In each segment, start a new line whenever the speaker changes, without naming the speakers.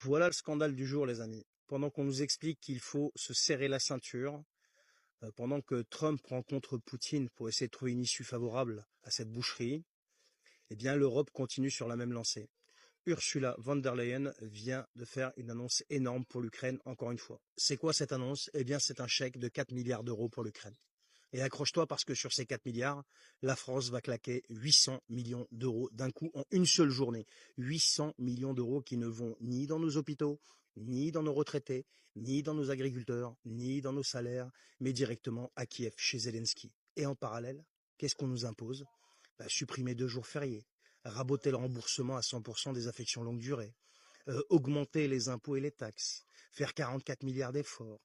Voilà le scandale du jour, les amis. Pendant qu'on nous explique qu'il faut se serrer la ceinture, pendant que Trump rencontre Poutine pour essayer de trouver une issue favorable à cette boucherie, eh bien l'Europe continue sur la même lancée. Ursula von der Leyen vient de faire une annonce énorme pour l'Ukraine, encore une fois. C'est quoi cette annonce? Eh bien c'est un chèque de 4 milliards d'euros pour l'Ukraine. Et accroche-toi parce que sur ces 4 milliards, la France va claquer 800 millions d'euros d'un coup en une seule journée. 800 millions d'euros qui ne vont ni dans nos hôpitaux, ni dans nos retraités, ni dans nos agriculteurs, ni dans nos salaires, mais directement à Kiev, chez Zelensky. Et en parallèle, qu'est-ce qu'on nous impose? Supprimer 2 jours fériés, raboter le remboursement à 100% des affections longue durée, augmenter les impôts et les taxes, faire 44 milliards d'efforts.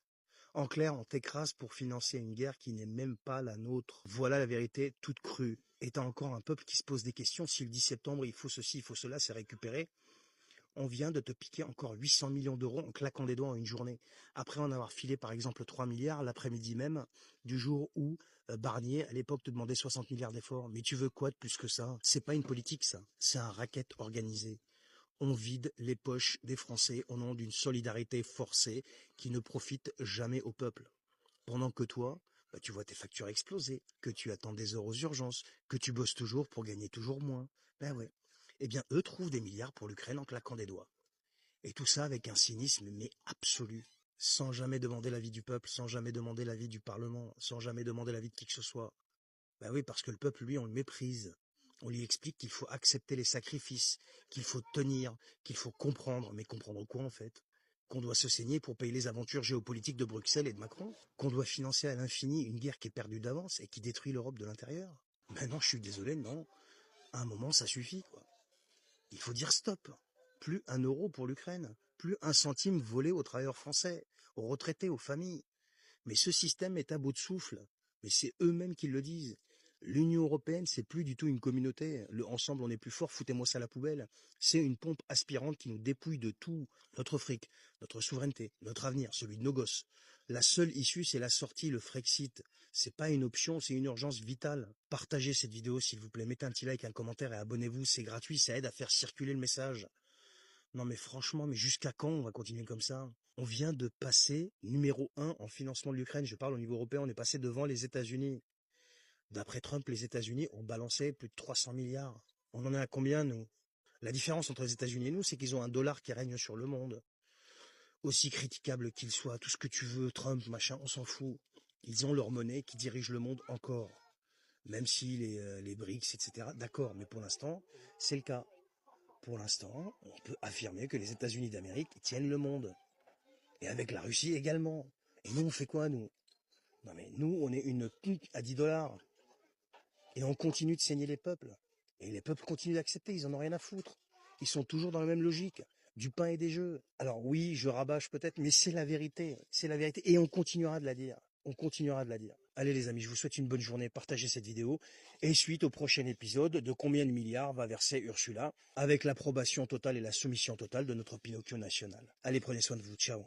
En clair, on t'écrase pour financer une guerre qui n'est même pas la nôtre. Voilà la vérité toute crue. Et t'as encore un peuple qui se pose des questions. Si le 10 septembre, il faut ceci, il faut cela, c'est récupéré. On vient de te piquer encore 800 millions d'euros en claquant des doigts en une journée. Après en avoir filé par exemple 3 milliards l'après-midi même, du jour où Barnier, à l'époque, te demandait 60 milliards d'efforts. Mais tu veux quoi de plus que ça? C'est pas une politique, ça. C'est un racket organisé. On vide les poches des Français au nom d'une solidarité forcée qui ne profite jamais au peuple. Pendant que toi, tu vois tes factures exploser, que tu attends des heures aux urgences, que tu bosses toujours pour gagner toujours moins. Ben ouais. Eh bien, eux trouvent des milliards pour l'Ukraine en claquant des doigts. Et tout ça avec un cynisme mais absolu, sans jamais demander l'avis du peuple, sans jamais demander l'avis du Parlement, sans jamais demander l'avis de qui que ce soit. Ben oui, parce que le peuple, lui, on le méprise. On lui explique qu'il faut accepter les sacrifices, qu'il faut tenir, qu'il faut comprendre. Mais comprendre quoi, en fait? Qu'on doit se saigner pour payer les aventures géopolitiques de Bruxelles et de Macron? Qu'on doit financer à l'infini une guerre qui est perdue d'avance et qui détruit l'Europe de l'intérieur? Ben non, je suis désolé, non. À un moment, ça suffit, quoi. Il faut dire stop. Plus 1 euro pour l'Ukraine. Plus 1 centime volé aux travailleurs français, aux retraités, aux familles. Mais ce système est à bout de souffle. Mais c'est eux-mêmes qui le disent. L'Union européenne, c'est plus du tout une communauté. Le ensemble, on est plus fort, foutez-moi ça à la poubelle. C'est une pompe aspirante qui nous dépouille de tout. Notre fric, notre souveraineté, notre avenir, celui de nos gosses. La seule issue, c'est la sortie, le Frexit. C'est pas une option, c'est une urgence vitale. Partagez cette vidéo, s'il vous plaît. Mettez un petit like, un commentaire et abonnez-vous. C'est gratuit, ça aide à faire circuler le message. Non mais franchement, mais jusqu'à quand on va continuer comme ça? On vient de passer numéro 1 en financement de l'Ukraine. Je parle au niveau européen, on est passé devant les États-Unis. D'après Trump, les États-Unis ont balancé plus de 300 milliards. On en est à combien, nous? La différence entre les États-Unis et nous, c'est qu'ils ont un dollar qui règne sur le monde. Aussi critiquable qu'il soit, tout ce que tu veux, Trump, machin, on s'en fout. Ils ont leur monnaie qui dirige le monde encore. Même si les BRICS, etc. D'accord, mais pour l'instant, c'est le cas. Pour l'instant, on peut affirmer que les États-Unis d'Amérique tiennent le monde. Et avec la Russie également. Et nous, on fait quoi, nous? Non mais nous, on est une pique à 10 dollars. Et on continue de saigner les peuples. Et les peuples continuent d'accepter, ils en ont rien à foutre. Ils sont toujours dans la même logique. Du pain et des jeux. Alors oui, je rabâche peut-être, mais c'est la vérité. C'est la vérité. Et on continuera de la dire. On continuera de la dire. Allez les amis, je vous souhaite une bonne journée. Partagez cette vidéo. Et suite au prochain épisode, de combien de milliards va verser Ursula, avec l'approbation totale et la soumission totale de notre Pinocchio national. Allez, prenez soin de vous. Ciao.